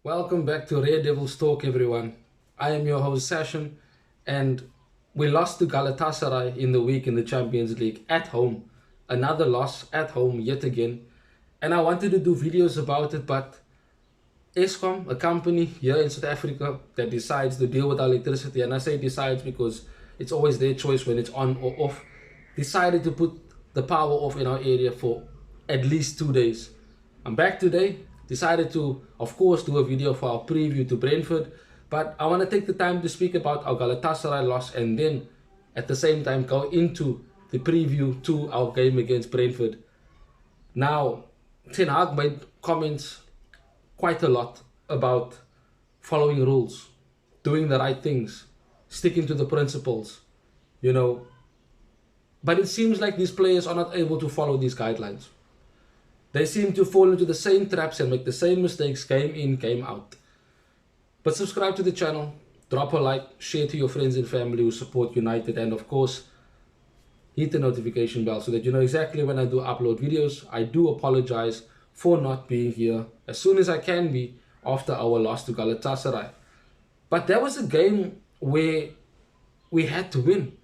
Welcome back to Rare Devils Talk, everyone. I am your host, Sashin, and we lost to Galatasaray in the week in the Champions League at home. Another loss at home yet again. And I wanted to do videos about it, but Eskom, a company here in South Africa that decides to deal with our electricity, and I say decides because it's always their choice when it's on or off, decided to put the power off in our area for at least 2 days. I'm back today, decided to, of course, do a video for our preview to Brentford, but I want to take the time to speak about our Galatasaray loss and then at the same time go into the preview to our game against Brentford. Now, Ten Hag made comments quite a lot about following rules, doing the right things, sticking to the principles, you know. But it seems like these players are not able to follow these guidelines. They seem to fall into the same traps and make the same mistakes game in, game out. But subscribe to the channel, drop a like, share to your friends and family who support United, and of course, hit the notification bell so that you know exactly when I do upload videos. I do apologize for not being here as soon as I can be after our loss to Galatasaray. But that was a game where we had to win.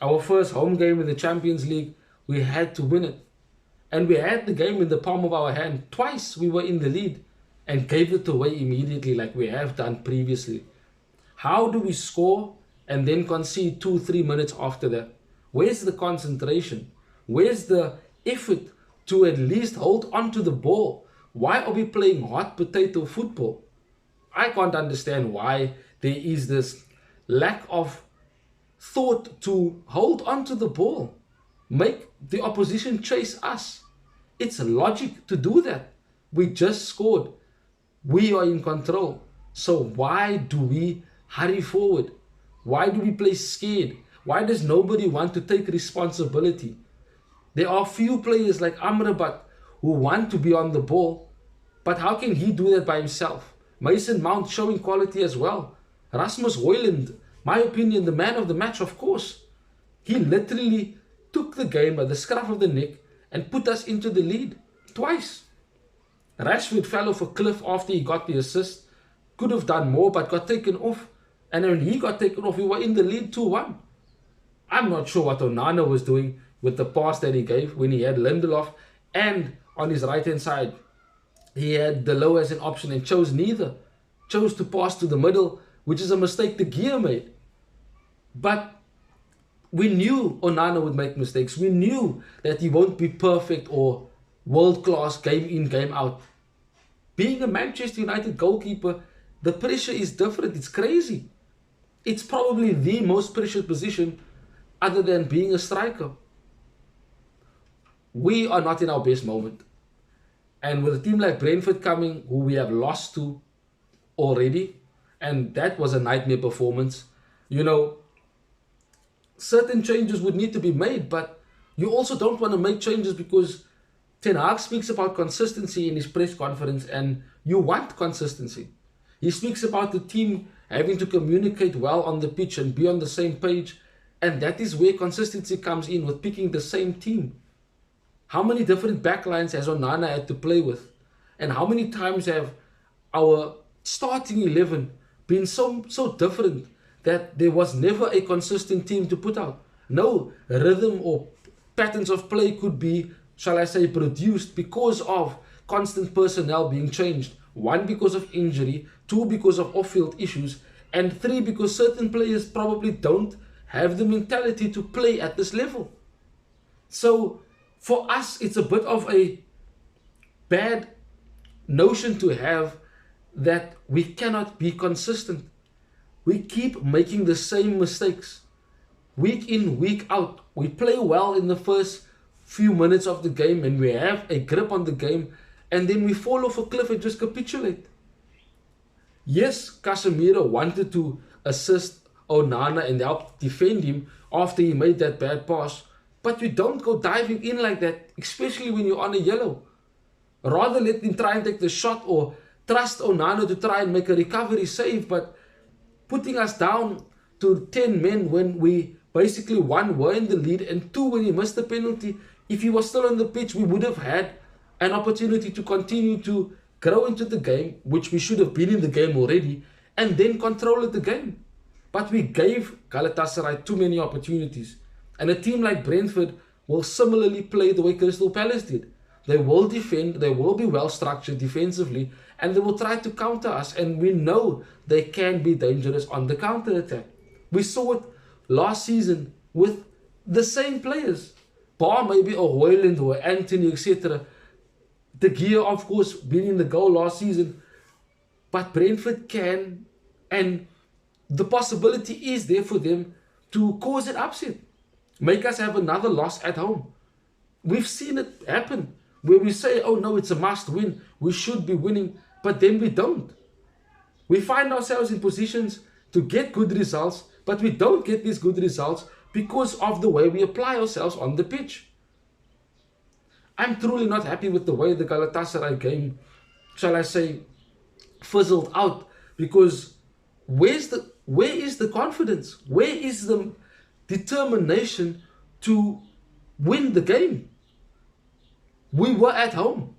Our first home game in the Champions League, we had to win it. And we had the game in the palm of our hand. Twice we were in the lead and gave it away immediately like we have done previously. How do we score and then concede 2-3 minutes after that? Where's the concentration? Where's the effort to at least hold on to the ball? Why are we playing hot potato football? I can't understand why there is this lack of thought to hold on to the ball. Make the opposition chase us. It's logic to do that. We just scored. We are in control. So why do we hurry forward? Why do we play scared? Why does nobody want to take responsibility? There are few players like Amrabat who want to be on the ball, but how can he do that by himself? Mason Mount showing quality as well. Rasmus Højlund, my opinion, the man of the match, of course. He literally took the game by the scruff of the neck and put us into the lead twice. Rashford fell off a cliff after he got the assist. Could have done more, but got taken off. And when he got taken off, we were in the lead 2-1. I'm not sure what Onana was doing with the pass that he gave when he had Lindelof, and on his right-hand side, he had Delo as an option and chose neither. Chose to pass to the middle, which is a mistake the gear made. But we knew Onana would make mistakes. We knew that he won't be perfect or world-class game in, game out. Being a Manchester United goalkeeper, the pressure is different. It's crazy. It's probably the most pressured position other than being a striker. We are not in our best moment. And with a team like Brentford coming, who we have lost to already, and that was a nightmare performance, you know, certain changes would need to be made, but you also don't want to make changes because Ten Hag speaks about consistency in his press conference and you want consistency. He speaks about the team having to communicate well on the pitch and be on the same page, and that is where consistency comes in with picking the same team. How many different backlines has Onana had to play with? And how many times have our starting 11 been so different that there was never a consistent team to put out? No rhythm or patterns of play could be, shall I say, produced because of constant personnel being changed. 1, because of injury, 2, because of off-field issues, and 3, because certain players probably don't have the mentality to play at this level. So for us, it's a bit of a bad notion to have that we cannot be consistent. We keep making the same mistakes. Week in, week out. We play well in the first few minutes of the game and we have a grip on the game, and then we fall off a cliff and just capitulate. Yes, Casemiro wanted to assist Onana and help defend him after he made that bad pass, but you don't go diving in like that, especially when you're on a yellow. Rather let him try and take the shot or trust Onana to try and make a recovery save, but putting us down to 10 men when we basically, 1, were in the lead, and 2, when he missed the penalty. If he was still on the pitch, we would have had an opportunity to continue to grow into the game, which we should have been in the game already, and then control the game. But we gave Galatasaray too many opportunities. And a team like Brentford will similarly play the way Crystal Palace did. They will defend, they will be well structured defensively, and they will try to counter us. And we know they can be dangerous on the counter attack. We saw it last season with the same players. Bar maybe a Hoyland or Antony, etc. De Gea, of course, being in the goal last season. But Brentford can, and the possibility is there for them to cause an upset. Make us have another loss at home. We've seen it happen where we say, oh no, it's a must win. We should be winning, but then we don't. We find ourselves in positions to get good results, but we don't get these good results because of the way we apply ourselves on the pitch. I'm truly not happy with the way the Galatasaray game, shall I say, fizzled out, because where is the confidence? Where is the determination to win the game? We were at home.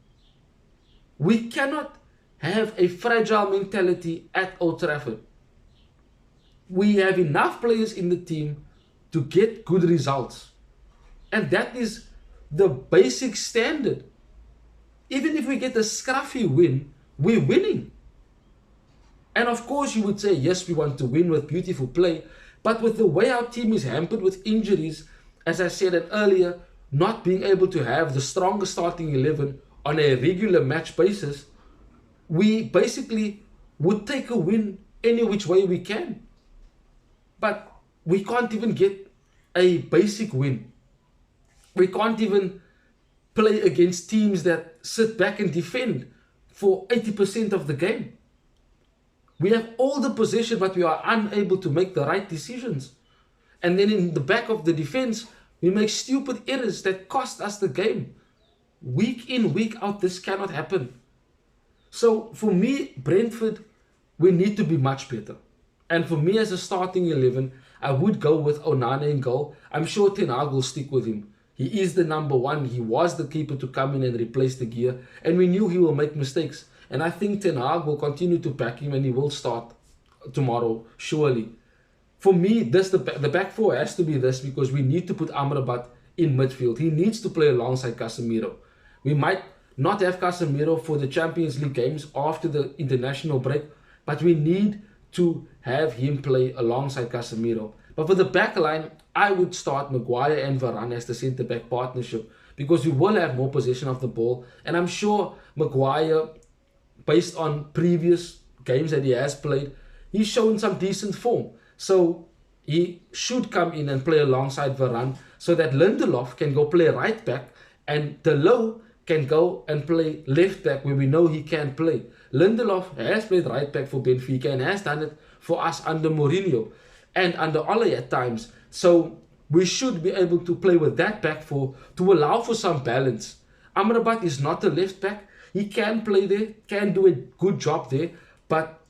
We cannot have a fragile mentality at Old Trafford. We have enough players in the team to get good results. And that is the basic standard. Even if we get a scruffy win, we're winning. And of course you would say, yes, we want to win with beautiful play, but with the way our team is hampered with injuries, as I said earlier, not being able to have the strongest starting 11 on a regular match basis, we basically would take a win any which way we can. But we can't even get a basic win. We can't even play against teams that sit back and defend for 80% of the game. We have all the possession, but we are unable to make the right decisions. And then in the back of the defense, we make stupid errors that cost us the game. Week in, week out, this cannot happen. So for me, Brentford, we need to be much better. And for me as a starting 11, I would go with Onana in goal. I'm sure Ten Hag will stick with him. He is the number one. He was the keeper to come in and replace De Gea. And we knew he will make mistakes. And I think Ten Hag will continue to back him and he will start tomorrow, surely. For me, the back four has to be this, because we need to put Amrabat in midfield. He needs to play alongside Casemiro. We might not have Casemiro for the Champions League games after the international break, but we need to have him play alongside Casemiro. But for the back line, I would start Maguire and Varane as the centre-back partnership, because we will have more possession of the ball. And I'm sure Maguire, based on previous games that he has played, he's shown some decent form. So he should come in and play alongside Varane, so that Lindelof can go play right back and Delo can go and play left back where we know he can play. Lindelof has played right back for Benfica and has done it for us under Mourinho and under Ole at times. So we should be able to play with that back four to allow for some balance. Amrabat is not a left back. He can play there, can do a good job there, but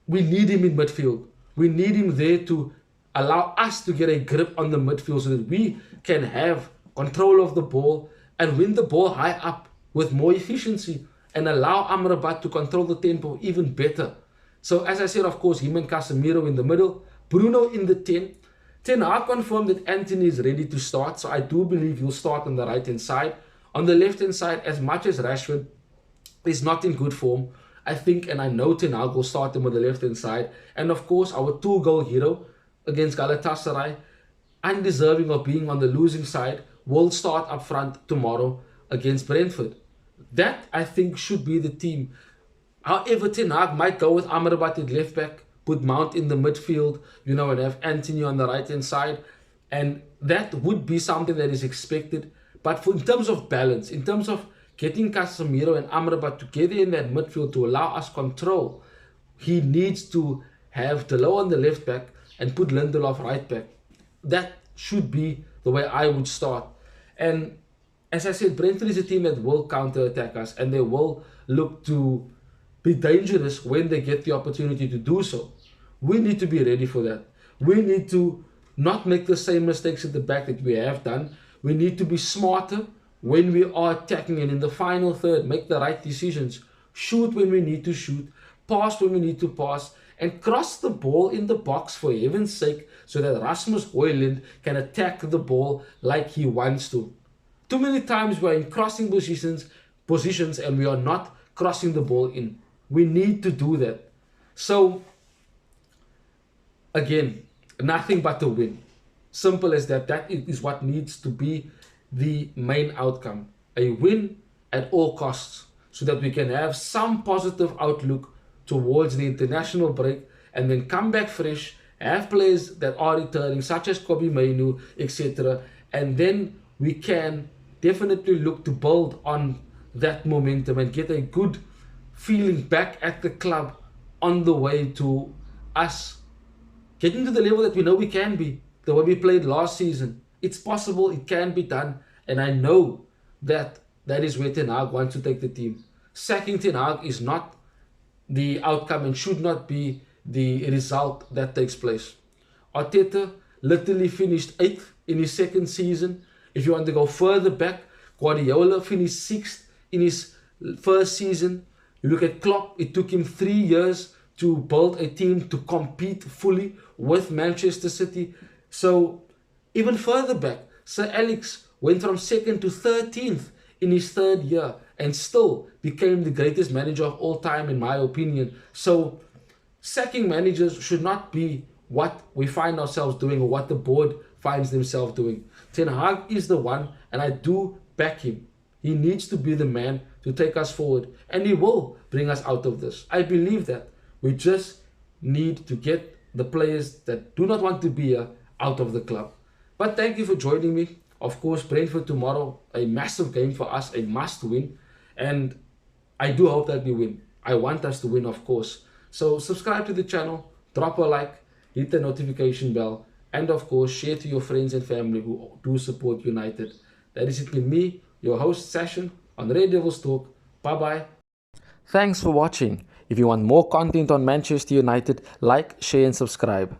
we need him in midfield. We need him there to allow us to get a grip on the midfield so that we can have control of the ball and win the ball high up with more efficiency and allow Amrabat to control the tempo even better. So as I said, of course, him and Casemiro in the middle, Bruno in the 10. Ten Hag confirmed that Antony is ready to start, so I do believe he'll start on the right-hand side. On the left-hand side, as much as Rashford is not in good form, I think, and I know Ten Hag will start him on the left-hand side. And of course, our 2-goal hero against Galatasaray, undeserving of being on the losing side, will start up front tomorrow against Brentford. That, I think, should be the team. However, Ten Hag might go with Amrabat at left back, put Mount in the midfield, and have Antony on the right-hand side. And that would be something that is expected. But in terms of balance, in terms of getting Casemiro and Amrabat together in that midfield to allow us control, he needs to have Delo on the left back and put Lindelof right back. That should be the way I would start. And as I said, Brentford is a team that will counter-attack us, and they will look to be dangerous when they get the opportunity to do so. We need to be ready for that. We need to not make the same mistakes at the back that we have done. We need to be smarter when we are attacking, and in the final third, make the right decisions shoot when we need to shoot, pass when we need to pass, and cross the ball in the box for heaven's sake so that Rasmus Højlund can attack the ball like he wants to. Too many times we're in crossing positions and we are not crossing the ball in. We need to do that. So, again, nothing but a win. Simple as that. That is what needs to be the main outcome. A win at all costs so that we can have some positive outlook towards the international break and then come back fresh, have players that are returning such as Kobe Mainu, etc. And then we can definitely look to build on that momentum and get a good feeling back at the club on the way to us getting to the level that we know we can be, the way we played last season. It's possible, it can be done, and I know that that is where Ten Hag wants to take the team. Sacking Ten Hag is not the outcome and should not be the result that takes place. Arteta literally finished 8th in his second season. If you want to go further back, Guardiola finished 6th in his first season. You look at Klopp, it took him 3 years to build a team to compete fully with Manchester City. So even further back, Sir Alex went from 2nd to 13th in his 3rd year and still became the greatest manager of all time, in my opinion. So sacking managers should not be what we find ourselves doing or what the board finds themselves doing. Ten Hag is the one, and I do back him. He needs to be the man to take us forward, and he will bring us out of this. I believe that. We just need to get the players that do not want to be here out of the club. But thank you for joining me. Of course, Brentford tomorrow, a massive game for us, a must win. And I do hope that we win. I want us to win, of course. So subscribe to the channel, drop a like, hit the notification bell, and of course, share to your friends and family who do support United. That is it with me, your host Session on Red Devils Talk. Bye-bye. Thanks for watching. If you want more content on Manchester United, like, share and subscribe.